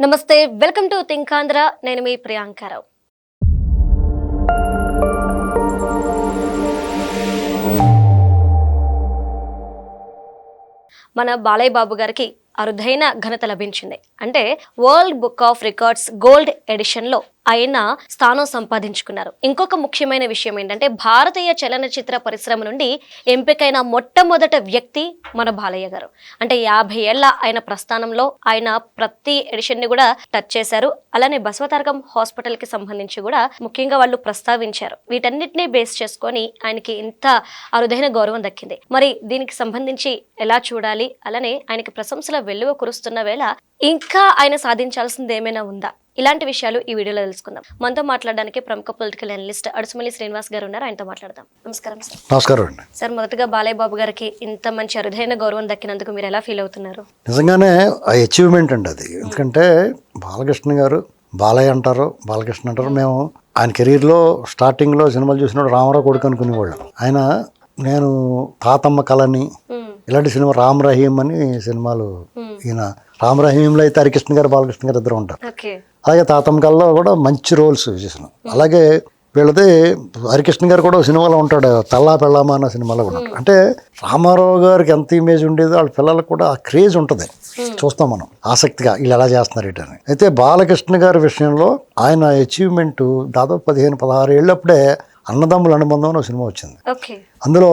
నమస్తే, welcome to think Andhra. నేను మీ ప్రియాంకారావు. మన బాలయ్య బాబు గారికి అరుదైన ఘనత లభించింది. అంటే world book of records gold edition లో ఆయన స్థానం సంపాదించుకున్నారు. ఇంకొక ముఖ్యమైన విషయం ఏంటంటే భారతీయ చలనచిత్ర పరిశ్రమ నుండి ఎంపికైన మొట్టమొదటి వ్యక్తి మన బాలయ్య గారు. అంటే 50 ఏళ్ల ఆయన ప్రస్థానంలో ఆయన ప్రతి ఎడిషన్ ని కూడా టచ్ చేశారు. అలానే బసవతారకం హాస్పిటల్ కి సంబంధించి కూడా ముఖ్యంగా వాళ్ళు ప్రస్తావించారు. వీటన్నిటిని బేస్ చేసుకొని ఆయనకి ఇంత అరుదైన గౌరవం దక్కింది. మరి దీనికి సంబంధించి ఎలా చూడాలి, అలానే ఆయనకి ప్రశంసల వెల్లువ కురుస్తున్న వేళ ఇంకా ఆయన సాధించాల్సింది ఏమైనా ఉందా, ఇలాంటి విషయాలు ఈ వీడియోలో తెలుసుకుందాం. మనతో మాట్లాడడానికి ప్రముఖ పొలిటికల్ అనలిస్ట్ అడుసుమల్లి శ్రీనివాస్ గారు ఉన్నారు. ఆయనతో మాట్లాడదాం. నమస్కారం సార్. నమస్కారం అండి. సార్, మొదటగా బాలయ్య బాబు గారికి ఇంత మంచి అరుదైన గౌరవం దక్కినందుకు మీరు ఎలా ఫీల్ అవుతున్నారు? నిజంగానే అచీవ్మెంట్ అండి అది. ఎందుకంటే బాలకృష్ణ గారు, బాలయ్య అంటారు, బాలకృష్ణ అంటారు. మేము ఆయన కెరీర్లో స్టార్టింగ్లో సినిమాలు చూసినప్పుడు రామారావు కొడుకు అనుకునేవాళ్ళం. ఆయన నేను తాతమ్మ కళని ఇలాంటి సినిమా రామ్ రహీం అని సినిమాలు, ఈయన రామ్ రహీంలో అయితే హరికృష్ణ గారు బాలకృష్ణ గారు ఇద్దరు ఉంటారు. అలాగే తాతమ్మ కళలో కూడా మంచి రోల్స్ చేసిన. అలాగే వీళ్ళది హరికృష్ణ గారు కూడా సినిమాలో ఉంటాడు, తల్లా పెళ్ళామా అన్న సినిమాలో కూడా. అంటే రామారావు గారికి ఎంత ఇమేజ్ ఉండేదో వాళ్ళ పిల్లలకు కూడా ఆ క్రేజ్ ఉంటుంది. చూస్తాం మనం ఆసక్తిగా వీళ్ళు ఎలా చేస్తున్నారు ఇటని. అయితే బాలకృష్ణ గారి విషయంలో ఆయన అచీవ్మెంట్ దాదాపు 15-16 ఏళ్ళప్పుడే అన్నదమ్ముల అనుబంధం అని ఒక సినిమా వచ్చింది. అందులో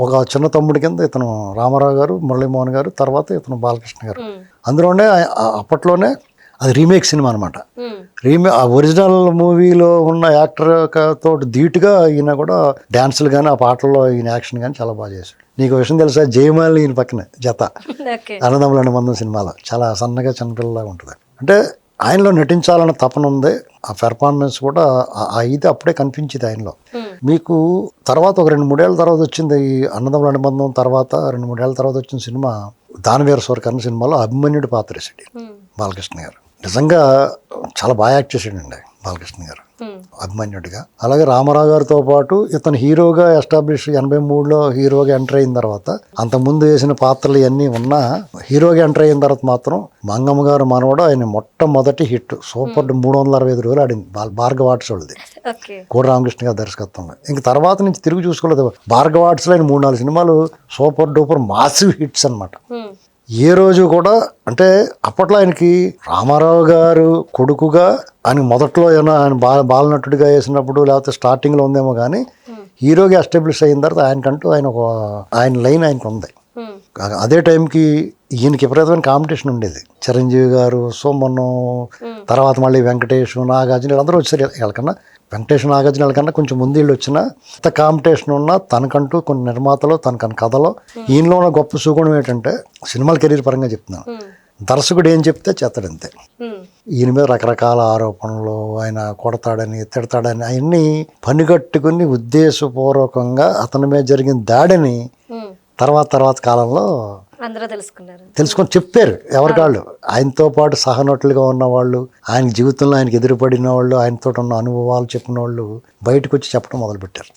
ఒక చిన్న తమ్ముడి కింద ఇతను రామారావు గారు, మురళీమోహన్ గారు, తర్వాత ఇతను బాలకృష్ణ గారు. అందులోనే అప్పట్లోనే అది రీమేక్ సినిమా అనమాట. ఆ ఒరిజినల్ మూవీలో ఉన్న యాక్టర్ తోటి ధీటుగా ఈయన కూడా డాన్సులు కానీ ఆ పాటల్లో ఈయన యాక్షన్ కానీ చాలా బాగా చేశాడు. నీకు విషయం తెలుసా, జయమాలి ఈయన పక్కన జత అన్నదమ్ముల అనుబంధం సినిమాలో చాలా సన్నగా చిన్నపిల్లలాగా ఉంటుంది. అంటే ఆయనలో నటించాలన్న తపన ఉంది. ఆ పెర్ఫార్మెన్స్ కూడా ఇది అప్పుడే కనిపించింది ఆయనలో. మీకు తర్వాత ఒక 2-3 ఏళ్ళ తర్వాత వచ్చింది ఈ అన్నదమ్ముల అనుబంధం. తర్వాత 2-3 ఏళ్ళ తర్వాత వచ్చిన సినిమా దానవీర సూరకర్ణ సినిమాలో అభిమన్యుడి పాత్ర వేసాడు బాలకృష్ణ గారు. నిజంగా చాలా బాగా యాక్ట్ చేసాడండి బాలకృష్ణ గారు అభిమన్యుడిగా. అలాగే రామారావు గారితో పాటు ఇతను హీరోగా ఎస్టాబ్లిష్ 83లో హీరోగా ఎంటర్ అయిన తర్వాత, అంతకుముందు వేసిన పాత్రలు ఇవన్నీ ఉన్నా హీరోగా ఎంటర్ అయిన తర్వాత మాత్రం మంగమ్మ గారు మనవడు ఆయన మొట్టమొదటి హిట్ సూపర్ 365 రోజులు ఆడింది భార్గవ ఆర్ట్స్ వాళ్ళది, కోడి రామకృష్ణ గారి దర్శకత్వంలో. ఇంక తర్వాత నుంచి తిరిగి చూసుకోలేదు. భార్గవ ఆర్ట్స్లో ఆయన 3-4 సినిమాలు సూపర్ డూపర్ మాసివ్ హిట్స్ అనమాట. ఏ రోజు కూడా అంటే అప్పట్లో ఆయనకి రామారావు గారు కొడుకుగా ఆయన మొదట్లో ఏమైనా ఆయన బాలనటుడిగా వేసినప్పుడు లేకపోతే స్టార్టింగ్లో ఉందేమో కానీ హీరోగా ఎస్టాబ్లిష్ అయిన తర్వాత ఆయనకంటూ ఆయన లైన్ ఆయనకు ఉంది. అదే టైంకి ఈయనకి విపరీతమైన కాంపిటీషన్ ఉండేది. చిరంజీవి గారు, సోమన్ను, తర్వాత మళ్ళీ వెంకటేష్, నాగార్జున వీళ్ళందరూ వచ్చారు. వీళ్ళకన్నా వెంకటేష్, నాగార్జున వీళ్ళకన్నా కొంచెం ముందు వీళ్ళు వచ్చినా ఇంత కాంపిటీషన్ ఉన్నా తనకంటూ కొన్ని నిర్మాతలు, తనకన్నా కథలో ఈయనలో ఉన్న గొప్ప సుగుణం ఏంటంటే, సినిమాల కెరీర్ పరంగా చెప్తున్నాను, దర్శకుడు ఏం చెప్తే చేస్తాడంతే. ఈయన మీద రకరకాల ఆరోపణలు, ఆయన కొడతాడని తిడతాడని అవన్నీ పనిగట్టుకుని ఉద్దేశపూర్వకంగా అతని మీద జరిగిన దాడిని తర్వాత కాలంలో తెలుసుకొని చెప్పారు ఎవరికాళ్ళు. ఆయనతో పాటు సహనటులుగా ఉన్నవాళ్ళు, ఆయన జీవితంలో ఆయనకి ఎదురుపడిన వాళ్ళు, ఆయనతో ఉన్న అనుభవాలు చెప్పిన వాళ్ళు బయటకు వచ్చి చెప్పడం మొదలుపెట్టారు.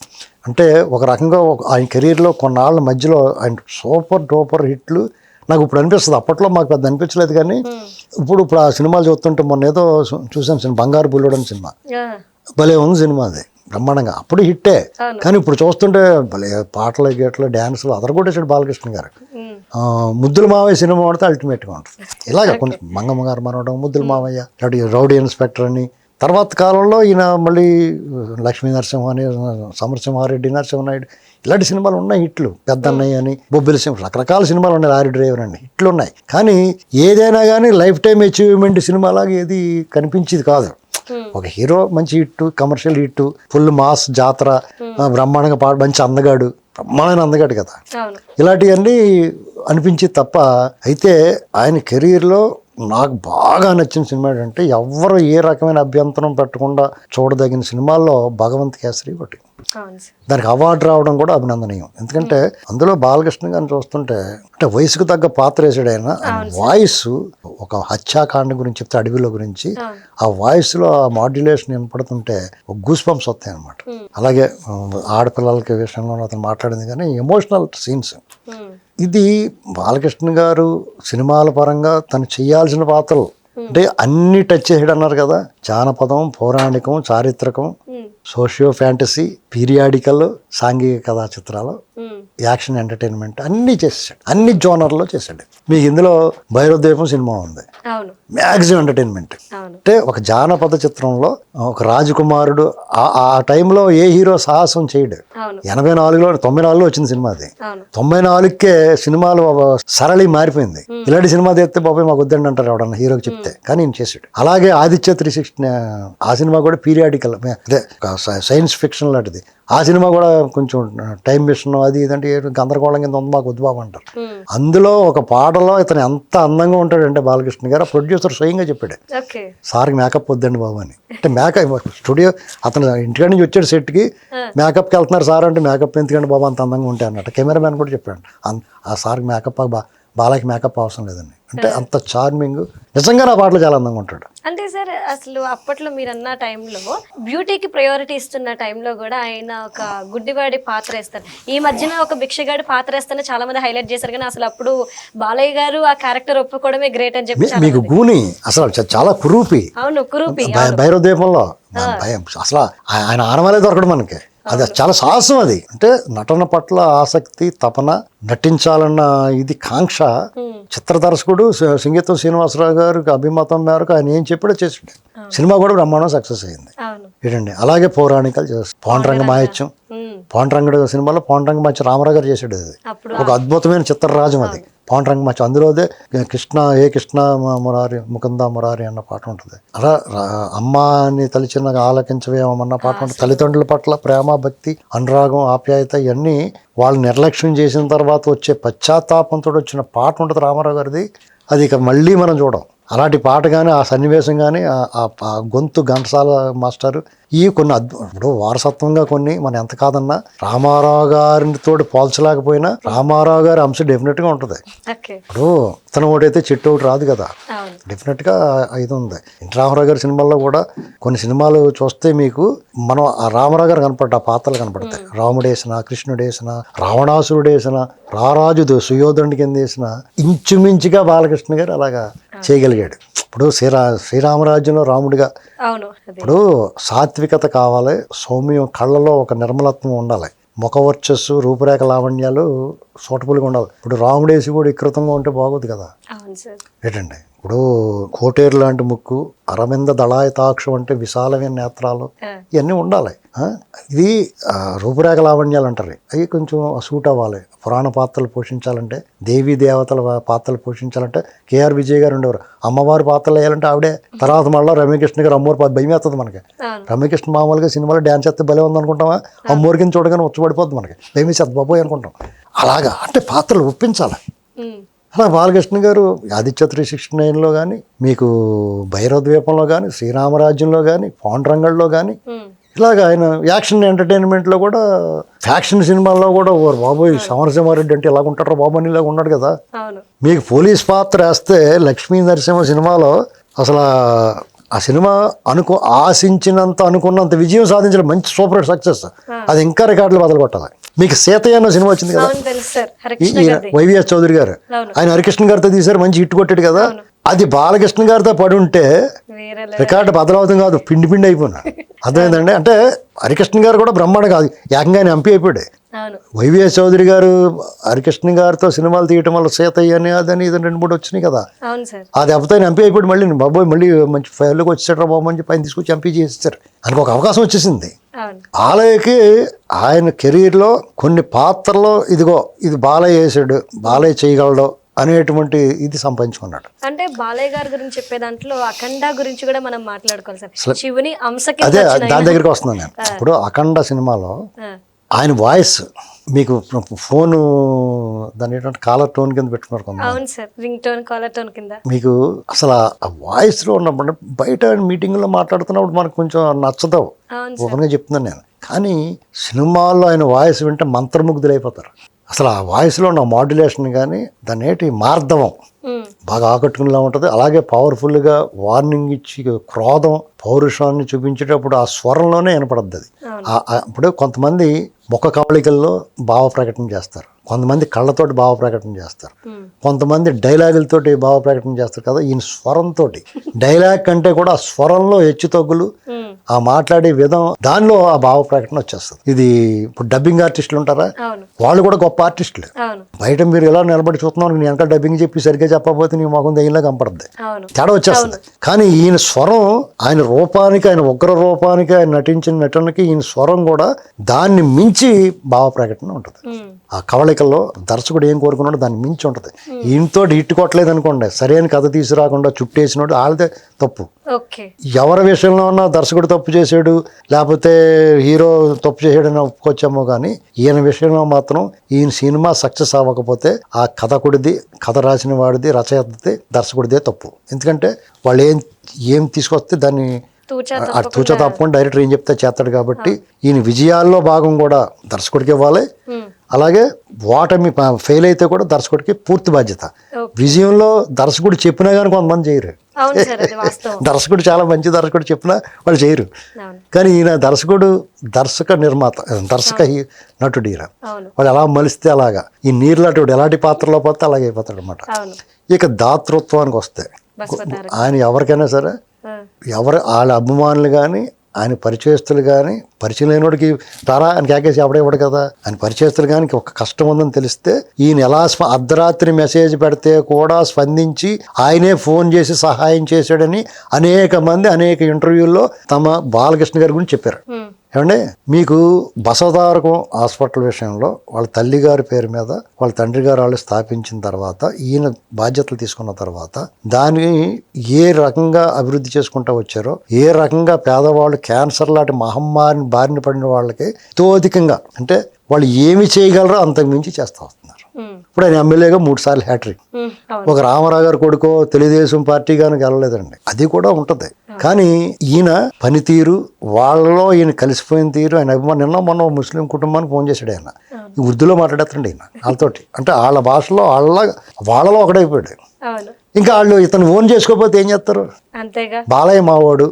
అంటే ఒక రకంగా ఆయన కెరీర్లో కొన్నాళ్ళ మధ్యలో ఆయన సూపర్ డూపర్ హిట్లు నాకు ఇప్పుడు అనిపిస్తుంది. అప్పట్లో మాకు పెద్ద అనిపించలేదు కానీ ఇప్పుడు ఆ సినిమాలు చూస్తుంటే మొన్న ఏదో చూసాను, బంగారు బుల్లుడు అని సినిమా, భలే ఉంది సినిమా, అది బ్రహ్మాండంగా అప్పుడు హిట్టే. కానీ ఇప్పుడు చూస్తుంటే భలే పాటలు గేట్లు డ్యాన్సులు అదరగొట్టేసాడు బాలకృష్ణ గారు. ముద్దుల మావయ్య సినిమా పడితే అల్టిమేట్గా ఉంటుంది. ఇలాగ కొంచెం మంగమ్మ గారు మనవడం, ముద్దుల మావయ్య, రౌడీ ఇన్స్పెక్టర్ అని. తర్వాత కాలంలో ఈయన మళ్ళీ లక్ష్మీ నరసింహ అని, సమరసింహారెడ్డి, నరసింహనాయుడు ఇలాంటి సినిమాలు ఉన్నాయి హిట్లు. పెద్దన్నయ్య అని, బొబ్బిలి సింహ, రకరకాల సినిమాలు ఉన్నాయి, లారీ డ్రైవర్ అని హిట్లు ఉన్నాయి. కానీ ఏదైనా కానీ లైఫ్ టైం అచీవ్మెంట్ సినిమాలాగా ఏది కనిపించేది కాదు. ఒక హీరో మంచి hit, commercial hit, full mass, జాతర, బ్రహ్మాండంగా పాడు, మంచి అందగాడు, బ్రహ్మాండమైన అందగాడు కదా, ఇలాంటివన్నీ అనిపించేది తప్ప. అయితే ఆయన కెరీర్లో నాకు బాగా నచ్చిన సినిమా ఏంటంటే, ఎవరు ఏ రకమైన అభ్యంతరం పెట్టకుండా చూడదగిన సినిమాల్లో భగవంత్ కేసరి ఒకటి. దానికి అవార్డు రావడం కూడా అభినందనీయం. ఎందుకంటే అందులో బాలకృష్ణ గారిని చూస్తుంటే అంటే వయసుకు తగ్గ పాత్ర వేసాడు ఆయన. వాయిస్ ఒక హత్యాకాండ గురించి చెప్తే, అడవిలో గురించి, ఆ వాయిస్ లో ఆ మాడ్యులేషన్ వినపడుతుంటే ఒక గూస్ బంప్స్ వస్తాయి అనమాట. అలాగే ఆడపిల్లలకి విషయంలో అతను మాట్లాడింది కానీ ఎమోషనల్ సీన్స్. ఇది బాలకృష్ణ గారు సినిమాల పరంగా తను చేయాల్సిన పాత్రలు అంటే అన్ని టచ్ చేసాడు అన్నారు కదా, జానపదం, పౌరాణికం, చారిత్రకం, సోషియో ఫ్యాంటసీ, పీరియాడికల్, సాంఘిక కథా చిత్రాలు, యాక్షన్, ఎంటర్టైన్మెంట్ అన్నీ చేసాడు, అన్ని జోనర్లో చేశాడు. మీకు ఇందులో భైరవద్వీపం సినిమా ఉంది, అవును మ్యాక్సిమం ఎంటర్టైన్మెంట్. అవును అంటే ఒక జానపద చిత్రంలో ఒక రాజకుమారుడు ఆ టైంలో ఏ హీరో సాహసం చేయడు. అవును 84లో 94లో వచ్చింది సినిమా అది. అవును 94కే సినిమాలు సరళి మారిపోయింది. ఇలాంటి సినిమా తీస్తే బాబాయ్ మాకు వద్దండి అంటారు ఎవడన్నా హీరోకి చెప్తే, కానీ నేను చేసాడు. అలాగే ఆదిత్య 360 ఆ సినిమా కూడా పీరియాడికల్, అదే సైన్స్ ఫిక్షన్ లాంటిది. ఆ సినిమా కూడా కొంచెం టైం మిషన్ అది ఇదంటే గందరగోళం కింద ఉంది, మాకు వద్దు బాబు అంటారు. అందులో ఒక పాటలో ఇతను ఎంత అందంగా ఉంటాడంటే బాలకృష్ణ గారు, ప్రొడ్యూసర్ స్వయంగా చెప్పాడు, ఓకే సార్కి మేకప్ వద్దండి బాబు అని. అంటే మేకప్ స్టూడియో అతను ఇంటికాడ నుంచి వచ్చాడు సెట్కి, మేకప్కి వెళ్తున్నారు సార్ అంటే, మేకప్ ఎందుకండి బాబు అంత అందంగా ఉంటాయి అన్నట్టు. కెమెరామ్యాన్ కూడా చెప్పాడు ఆ సార్కి మేకప్ బాలకి మేకప్ అవసరం లేదండి. అంటే అంత చార్మింగ్, నిజంగా నా పాటలు చాలా అందంగా ఉంటాడు. అంటే సార్ అసలు అప్పట్లో మీరు అన్న టైంలో బ్యూటీకి ప్రయారిటీ ఇస్తున్న టైంలో కూడా ఆయన ఒక గుడ్డివాడి పాత్ర వేస్తారు. ఈ మధ్యన ఒక భిక్షగాడి పాత్ర వేస్తేనే చాలా మంది హైలైట్ చేశారు, కానీ అసలు అప్పుడు బాలయ్య గారు ఆ క్యారెక్టర్ ఒప్పుకోవడమే గ్రేట్ అని చెప్పి మీకు గూని అసలు చాలా కురూపి. అవును కురూపి భైరవద్వీపంలో అసలు ఆయన ఆనవాలే దొరకడం మనకి, అది చాలా సాహసం. అది అంటే నటన పట్ల ఆసక్తి, తపన, నటించాలన్న ఇది కాంక్ష. చిత్ర దర్శకుడు సింగీతం శ్రీనివాసరావు గారికి అభిమతం మేరకు ఆయన ఏం చెప్పాడో చేసాడు. సినిమా కూడా బ్రహ్మాండం సక్సెస్ అయింది ఏంటండి. అలాగే పౌరాణికాలు చేస్తాడు. పాండురంగ మాయత్యం, పాండురంగుడు సినిమాలో పాండురంగ మాయత్యం రామారావు గారు చేసాడు. అది ఒక అద్భుతమైన చిత్రరాజం అది పాండురంగ మాయత్యం. అందులోదే కృష్ణ ఏ కృష్ణ మురారి ముకుంద మురారి అన్న పాట ఉంటుంది. అలా అమ్మాని తలిచిన ఆలకించవేమన్న పాట ఉంటుంది. తల్లిదండ్రుల పట్ల ప్రేమ, భక్తి, అనురాగం, ఆప్యాయత ఇవన్నీ వాళ్ళు నిర్లక్ష్యం చేసిన తర్వాత వచ్చే పశ్చాత్తాపంతో వచ్చిన పాట ఉంటుంది రామారావు గారిది. అది ఇక మళ్ళీ మనం చూడం. అలాంటి పాట కానీ, ఆ సన్నివేశం కానీ, ఆ గొంతు ఘంటసాల మాస్టర్, ఈ కొన్ని ఇప్పుడు వారసత్వంగా కొన్ని మనం ఎంత కాదన్నా రామారావు గారితో పోల్చలేకపోయినా రామారావు గారి అంశం డెఫినెట్గా ఉంటుంది. ఇప్పుడు ఇతను ఒకటైతే చెట్టు ఒకటి రాదు కదా, డెఫినెట్గా ఇది ఉంది. ఎన్టీ రామారావు గారి సినిమాల్లో కూడా కొన్ని సినిమాలు చూస్తే మీకు మనం ఆ రామారావు గారు కనపడ్డా, ఆ పాత్రలు కనపడతాయి. రాముడేసిన, కృష్ణుడేసిన, రావణాసురుడేసిన, రారాజు సుయోధనుడి కింద వేసిన, ఇంచుమించుగా బాలకృష్ణ గారు అలాగా చేయగలిగాడు. ఇప్పుడు శ్రీరామరాజ్యంలో రాముడిగా ఇప్పుడు సాత్వికత కావాలి, సౌమ్యం, కళ్ళలో ఒక నిర్మలత్వం ఉండాలి, ముఖవర్చస్సు, రూపురేఖ లావణ్యాలు సూటబుల్గా ఉండాలి. ఇప్పుడు రాముడేసి కూడా వికృతంగా ఉంటే బాగోదు కదా ఏంటండి. ఇప్పుడు కోటేరు లాంటి ముక్కు, అరవింద దళాయతాక్షం అంటే విశాలమైన నేత్రాలు, ఇవన్నీ ఉండాలి. ఇది రూపురేఖ లావణ్యాలు అంటారు. అవి కొంచెం సూట్ అవ్వాలి. పురాణ పాత్రలు పోషించాలంటే, దేవీ దేవతల పాత్రలు పోషించాలంటే కేఆర్ విజయ్ గారు ఉండేవారు. అమ్మవారి పాత్రలు వేయాలంటే ఆవిడే. తర్వాత మళ్ళీ రమ్యకృష్ణ గారు అమ్మవారి భయం వేస్తుంది మనకి. రమ్యకృష్ణ మామూలుగా సినిమాలో డ్యాన్స్ చేస్తే భలే ఉందనుకుంటామా, అమ్మవారి కింద చూడగానే వచ్చబడిపోద్ది మనకి, భయం వేసేది బాబోయ్ అనుకుంటాం. అలాగా అంటే పాత్రలు ఒప్పించాలి. అలా బాలకృష్ణ గారు ఆదిత్య 369లో కానీ, మీకు భైరవద్వీపంలో కానీ, శ్రీరామరాజ్యంలో కానీ, పాండురంగంలో కానీ, ఇలాగ ఆయన యాక్షన్ ఎంటర్టైన్మెంట్లో కూడా, ఫ్యాక్షన్ సినిమాల్లో కూడా బాబోయ్ సమరసింహారెడ్డి అంటే ఇలాగ ఉంటారు బాబు అని ఇలాగ ఉన్నాడు కదా. మీకు పోలీస్ పాత్ర వేస్తే లక్ష్మీ నరసింహ సినిమాలో అసలు ఆ సినిమా ఆశించినంత అనుకున్నంత విజయం సాధించడం, మంచి సూపర్ సక్సెస్. అది ఇంకా రికార్డులు బదులు కొట్టాలి. మీకు సీతయ్య అన్న సినిమా వచ్చింది కదా, వైవిఎస్ చౌదరి గారు, ఆయన హరికృష్ణ గారితో తీశారు, మంచి హిట్ కొట్టాడు కదా. అది బాలకృష్ణ గారితో పడి ఉంటే రికార్డు బదలవుతుంది కాదు, పిండి పిండి అయిపోయినా. అర్థమైందండి. అంటే హరికృష్ణ గారు కూడా బ్రహ్మాండ కాదు, ఏకంగా ఆయన ఎంపీ అయిపోయాడు. వైవిఎస్ చౌదరి గారు హరికృష్ణ గారితో సినిమాలు తీయటం వల్ల సీతయ్య అని అదని ఇదని 2-3 వచ్చినాయి కదా. అది దెబ్బతో ఆయన ఎంపీ అయిపోయాడు. మళ్ళీ బాబోయ్ మళ్ళీ మంచి ఫైల్లోకి వచ్చేసాడు బాబు అని చెప్పి ఆయన తీసుకొచ్చి ఎంపీ చేసేసారు. ఆయనకు ఒక అవకాశం వచ్చేసింది. బాలయ్యకి ఆయన కెరీర్లో కొన్ని పాత్రలో ఇదిగో ఇది బాలయ్య వేసాడు, బాలయ్య చేయగలడు అనేటువంటి ఇది సంపాదించుకున్నాడు. అంటే బాలయ్య గారి గురించి చెప్పే దాంట్లో అఖండ గురించి కూడా మనం మాట్లాడుకోవాలి సార్. శివుని అంశకి అదే దాని దగ్గరికి వస్తున్నాను నేను. ఇప్పుడు అఖండ సినిమాలో ఆయన వాయిస్ మీకు ఫోన్ దాని ఏంటంటే కాలర్ టోన్ కింద పెట్టుకున్నారు కొంత. అవును sir, ring tone, caller tone కింద. మీకు అసలు ఆ వాయిస్ లో ఉన్నప్పుడు బయట మీటింగ్ లో మాట్లాడుతున్నప్పుడు మనకు కొంచెం నచ్చదు, ఓపెన్గా చెప్తున్నాను నేను. కానీ సినిమాల్లో ఆయన వాయిస్ వింటే మంత్రముగ్ధులైపోతారు. అసలు ఆ వాయిస్లో ఉన్న మాడ్యులేషన్ కానీ, దాని ఏంటి మార్ధవం, బాగా ఆకట్టుకునేలా ఉంటుంది. అలాగే పవర్ఫుల్గా వార్నింగ్ ఇచ్చి క్రోధం పౌరుషాన్ని చూపించేటప్పుడు ఆ స్వరంలోనే వినపడద్ది అది. అప్పుడు కొంతమంది ముఖ కవళికల్లో భావ ప్రకటన చేస్తారు, కొంతమంది కళ్ళతోటి భావ ప్రకటన చేస్తారు, కొంతమంది డైలాగులతోటి భావ ప్రకటన చేస్తారు కదా. ఈయన స్వరంతో, డైలాగ్ కంటే కూడా ఆ స్వరంలో హెచ్చు తగ్గులు, ఆ మాట్లాడే విధం, దానిలో ఆ భావ ప్రకటన వచ్చేస్తుంది. ఇది ఇప్పుడు డబ్బింగ్ ఆర్టిస్టులు ఉంటారా, వాళ్ళు కూడా గొప్ప ఆర్టిస్టులు. బయట మీరు ఎలా నిలబడి చూస్తున్నావు, నీ వెనక డబ్బింగ్ చెప్పి సరిగ్గా చెప్పకపోతే నీ మొహం దయ్యంలా కనపడుద్ది, తేడా వచ్చేస్తుంది. కానీ ఈయన స్వరం, ఆయన రూపానికి, ఆయన ఉగ్ర రూపానికి, ఆయన నటించిన నటనకి ఈయన స్వరం కూడా దాన్ని మించి భావ ప్రకటన ఉంటుంది. ఆ కవళికల్లో దర్శకుడు ఏం కోరుకున్నాడో దాన్ని మించి ఉంటుంది. ఈయనతో హిట్ కొట్టలేదు అనుకోండి, సరైన కథ తీసుకురాకుండా చుట్టేసినోడు వాళ్ళదే తప్పు. ఎవరి విషయంలో ఉన్నా దర్శకుడు తప్పు చేసాడు, లేకపోతే హీరో తప్పు చేసాడు అని ఒప్పుకొచ్చామో, కానీ ఈయన విషయంలో మాత్రం ఈయన సినిమా సక్సెస్ అవ్వకపోతే ఆ కథకుడిది, కథ రాసిన వాడిది, రచయితది, దర్శకుడిదే తప్పు. ఎందుకంటే వాళ్ళు ఏం తీసుకొస్తే దాన్ని తూచా తప్పకుండా డైరెక్టర్ ఏం చెప్తే చేస్తాడు. కాబట్టి ఈయన విజయాల్లో భాగం కూడా దర్శకుడికి ఇవ్వాలి. అలాగే ఓటమి ఫెయిల్ అయితే కూడా దర్శకుడికి పూర్తి బాధ్యత. విజయంలో దర్శకుడు చెప్పినా కానీ కొంతమంది చేయరు. దర్శకుడు చాలా మంచి దర్శకుడు చెప్పినా వాళ్ళు చేయరు. కానీ ఈయన దర్శకుడు, దర్శక నటుడు ఈయన. వాళ్ళు ఎలా మలిస్తే అలాగా, ఈ నీరులాంటి ఎలాంటి పాత్రలో పోతే అలాగే అయిపోతాడు అనమాట. ఇక దాతృత్వానికి వస్తే ఆయన ఎవరికైనా సరే, వాళ్ళ అభిమానులు కానీ, ఆయన పరిచయస్తులు కానీ, పరిచయం లేనివాడికి తారా అని కేకేసి ఎవడేవాడు కదా, ఆయన పరిచయస్తులు కానీ ఒక కష్టం ఉందని తెలిస్తే ఈయన ఎలా అర్ధరాత్రి మెసేజ్ పెడితే కూడా స్పందించి ఆయనే ఫోన్ చేసి సహాయం చేశాడని అనేక మంది అనేక ఇంటర్వ్యూల్లో తమ బాలకృష్ణ గారి గురించి చెప్పారు. ఏమంటే మీకు బసవతారకం హాస్పిటల్ విషయంలో వాళ్ళ తల్లి గారి పేరు మీద వాళ్ళ తండ్రి గారు వాళ్ళు స్థాపించిన తర్వాత, ఈయన బాధ్యతలు తీసుకున్న తర్వాత దాన్ని ఏ రకంగా అభివృద్ధి చేసుకుంటూ వచ్చారో, ఏ రకంగా పేదవాళ్ళు క్యాన్సర్ లాంటి మహమ్మారిని బారిన పడిన వాళ్ళకి తోధికంగా, అంటే వాళ్ళు ఏమి చేయగలరో అంతకు మించి చేస్తూ వస్తున్నారు. ఇప్పుడు ఆయన ఎమ్మెల్యేగా 3 సార్లు హ్యాట్రిక్. ఒక రామారావు గారు కొడుకో తెలుగుదేశం పార్టీ కానీ వెళ్ళలేదండి, అది కూడా ఉంటుంది. కానీ ఈయన పనితీరు, వాళ్ళలో ఈయన కలిసిపోయిన తీరు, ఆయన అభిమానం. నిన్న మొన్న ముస్లిం కుటుంబానికి ఫోన్ చేశాడు ఆయన, ఉర్దూలో మాట్లాడేస్తాడు ఈయన వాళ్ళతోటి. అంటే వాళ్ళ భాషలో వాళ్ళలో ఒకడైపోయాడు. ఇంకా వాళ్ళు ఇతను ఓన్ చేసుకోకపోతే ఏం చేస్తారు? బాలయ్య మావాడు,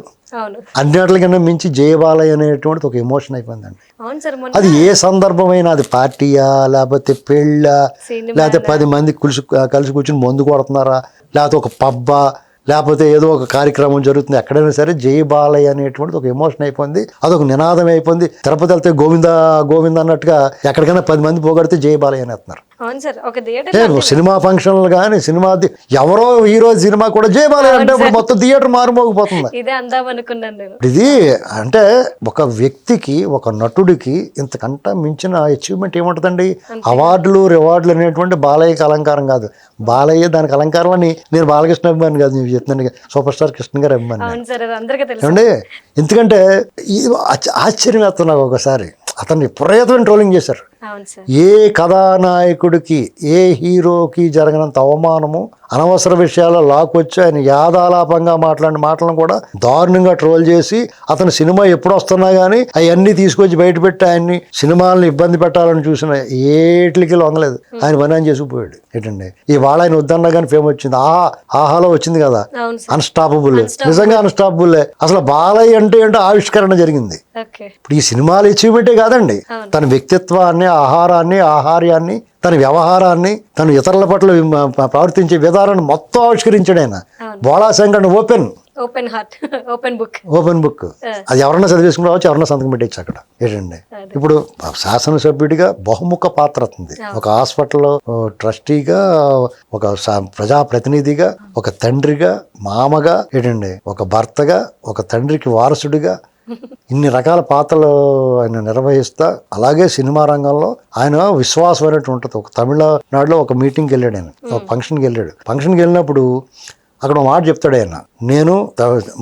అన్నిటికన్నా మించి జయబాలయ్య అనేటువంటిది ఒక ఎమోషన్ అయిపోయిందండి. అది ఏ సందర్భమైనా, అది పార్టీయా, లేకపోతే పెళ్ళా, లేకపోతే 10 మంది కలిసి కూర్చుని మందు కొడుతున్నారా, లేకపోతే ఒక పబ్బా, లేకపోతే ఏదో ఒక కార్యక్రమం జరుగుతుంది, ఎక్కడైనా సరే జయబాలయ్య అనేటువంటిది ఒక ఎమోషన్ అయిపోయింది, అదొక నినాదం అయిపోయింది. తిరుపతి వెళ్తే గోవింద గోవింద అన్నట్టుగా ఎక్కడికైనా 10 మంది పోగొడితే జయబాలయ్య అని వేస్తున్నారు. సినిమా ఫంక్షన్లు కానీ, సినిమా ఎవరో హీరో సినిమా కూడా జయబాలయ్య అంటే ఇప్పుడు మొత్తం థియేటర్ మారుమోగిపోతుంది. ఇది అంటే ఒక వ్యక్తికి, ఒక నటుడికి ఇంతకంటే మించిన అచీవ్మెంట్ ఏముంటుందండి? అవార్డులు రివార్డులు అనేటువంటి బాలయ్యకి అలంకారం కాదు. బాలయ్య దానికి అలంకారం అని నేను బాలకృష్ణ అభిమాని కాదు, నేను చెప్తున్నాను సూపర్ స్టార్ కృష్ణ గారు అభిమాని ఏమండి. ఎందుకంటే ఆశ్చర్యం వేస్తుంది నాకు ఒకసారి, అతన్ని విపరీతమైన ట్రోలింగ్ చేశారు. ఏ కథానాయకుడికి, ఏ హీరోకి జరగనంత అవమానము, అనవసర విషయాల్లో లాక్కొచ్చి ఆయన యాదాలాపంగా మాట్లాడిన మాటలను కూడా దారుణంగా ట్రోల్ చేసి, అతను సినిమా ఎప్పుడు వస్తున్నా కానీ అవన్నీ తీసుకొచ్చి బయటపెట్టి ఆయన్ని సినిమాలను ఇబ్బంది పెట్టాలని చూసిన ఏట్లకి లొంగలేదు. ఆయన పని ఆయన చేసుకుపోయాడు. ఏంటండి ఇవాళ ఆయన వద్దన్నా కానీ ఫేమ్ వచ్చింది. ఆహాలో వచ్చింది కదా, అన్స్టాపబుల్. నిజంగా అన్స్టాపబుల్. అసలు బాలయ్య అంటే ఏంటో ఆవిష్కరణ జరిగింది. ఇప్పుడు ఈ సినిమాలు అచీవ్మెంటే కాదండి, తన వ్యక్తిత్వాన్ని, ఆహారాన్ని, ఆహార్యాన్ని, తన వ్యవహారాన్ని, తను ఇతరుల పట్ల ప్రవర్తించే విధానాన్ని మొత్తం ఆవిష్కరించాడు ఆయన. Bhola Shankar open book. అది ఎవరన్నా చదివేసుకుని రావచ్చు, ఎవరన్నా సంతకం పెట్టచ్చు అక్కడ. ఏంటండి ఇప్పుడు శాసనసభ్యుడిగా బహుముఖ పాత్ర ఉంది. ఒక హాస్పిటల్లో ట్రస్టీగా, ఒక ప్రజాప్రతినిధిగా, ఒక తండ్రిగా, మామగా, ఏంటండి ఒక భర్తగా, ఒక తండ్రికి వారసుడిగా, ఇన్ని రకాల పాత్రలు ఆయన నిర్వహిస్తా, అలాగే సినిమా రంగంలో ఆయన విశ్వాసం అనేట్టు ఉంటుంది. ఒక తమిళనాడులో ఒక మీటింగ్కి వెళ్ళాడు ఆయన, ఒక ఫంక్షన్కి వెళ్ళాడు. ఫంక్షన్కి వెళ్ళినప్పుడు అక్కడ ఒక మాట చెప్తాడు ఆయన, నేను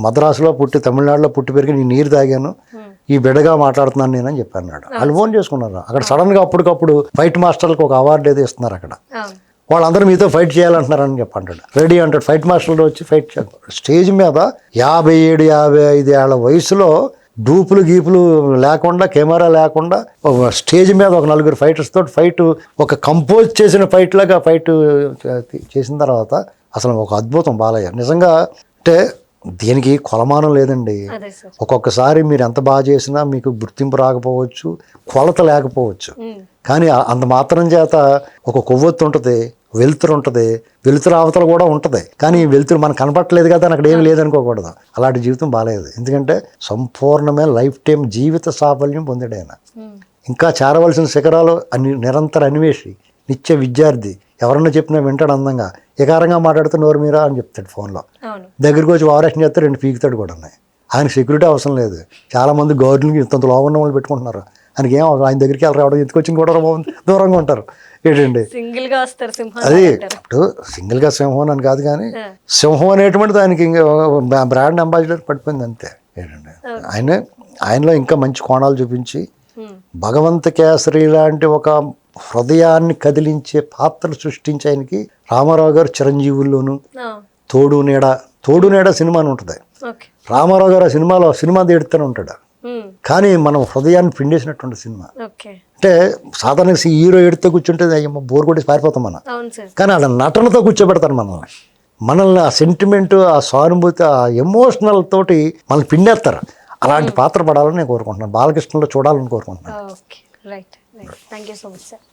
మద్రాసులో పుట్టి, తమిళనాడులో పుట్టి పెరిగి నేను నీరు తాగాను, ఈ బిడ్డగా మాట్లాడుతున్నాను నేను అని చెప్పాను. వాళ్ళు ఫోన్ చేసుకున్నారు. అక్కడ సడన్ గా అప్పటికప్పుడు ఫైట్ మాస్టర్లకు ఒక అవార్డు ఏదో ఇస్తున్నారు అక్కడ. వాళ్ళందరూ మీతో ఫైట్ చేయాలంటున్నారని చెప్పంటాడు. రెడీ అంటాడు. ఫైట్ మాస్టర్లు వచ్చి ఫైట్ చేయాలి. స్టేజ్ మీద 57, 55 ఏళ్ల వయసులో డూపులు గీపులు లేకుండా, కెమెరా లేకుండా, స్టేజ్ మీద ఒక 4 ఫైటర్స్ తోటి ఫైట్, ఒక కంపోజ్ చేసిన ఫైట్ లాగా ఫైట్ చేసిన తర్వాత అసలు ఒక అద్భుతం బాలయ్య నిజంగా. అంటే దీనికి కొలమానం లేదండి. అదే సార్. ఒక్కొక్కసారి మీరు ఎంత బాగా చేసినా మీకు గుర్తింపు రాకపోవచ్చు, కొలత లేకపోవచ్చు. కానీ అంత మాత్రం చేత ఒక కొవ్వొత్తు ఉంటుంది, వెలుతురు ఉంటుంది, వెలుతురు అవతల కూడా ఉంటుంది. కానీ ఈ వెలుతురు మనకు కనపట్టలేదు కదా అని అక్కడ ఏమి లేదనుకోకూడదు. అలాంటి జీవితం బాలేదు. ఎందుకంటే సంపూర్ణమైన లైఫ్ టైం జీవిత సాఫల్యం పొందాడు ఆయన. ఇంకా చేరవలసిన శిఖరాలు నిరంతర అన్వేషి, నిత్య విద్యార్థి. ఎవరన్నా చెప్పినా వింటాడు అందంగా. ఎకారంగా మాట్లాడితే నోరు మీరా అని చెప్తాడు ఫోన్లో. దగ్గరికి వచ్చి వారేషన్ చేస్తే 2 పీకుతాడు కూడా. ఆయన సెక్యూరిటీ అవసరం లేదు. చాలామంది గవర్నర్కి ఇంత లోపల వాళ్ళు పెట్టుకుంటున్నారు. ఆయనకి ఏం ఆయన దగ్గరికి వెళ్ళి రావడం, ఎత్తుకొచ్చి కూడా దూరంగా ఉంటారు. ఏంటండి సింగిల్ గా వస్తారు సింహం అది. ఇప్పుడు సింగిల్గా సింహం అని కాదు, కానీ సింహం అనేటువంటిది ఆయనకి బ్రాండ్ అంబాసిడర్ పడిపోయింది అంతే. ఏంటండి ఆయనలో ఇంకా మంచి కోణాలు చూపించి భగవంత కేసరి లాంటి ఒక హృదయాన్ని కదిలించే పాత్రలు సృష్టించి ఆయనకి రామారావు గారు చిరంజీవుల్లోను తోడు నీడ సినిమా అని ఉంటుంది. రామారావు గారు ఆ సినిమా తీడుతూనే ఉంటాడు, కానీ మనం హృదయాన్ని పిండేసినటువంటి సినిమా. అంటే సాధారణంగా హీరో ఎడితే కూర్చుంటే అయ్యమ్మ బోర్ కొట్టి పారిపోతాం మనం. కానీ అలా నటనతో కూర్చోబెడతారు మనల్ని ఆ సెంటిమెంట్, ఆ సానుభూతి, ఆ ఎమోషనల్ తోటి మనల్ని పిండేస్తారు. అలాంటి పాత్ర పడాలని నేను కోరుకుంటున్నాను. బాలకృష్ణలో చూడాలని కోరుకుంటున్నాను. Right. Thank you so much sir.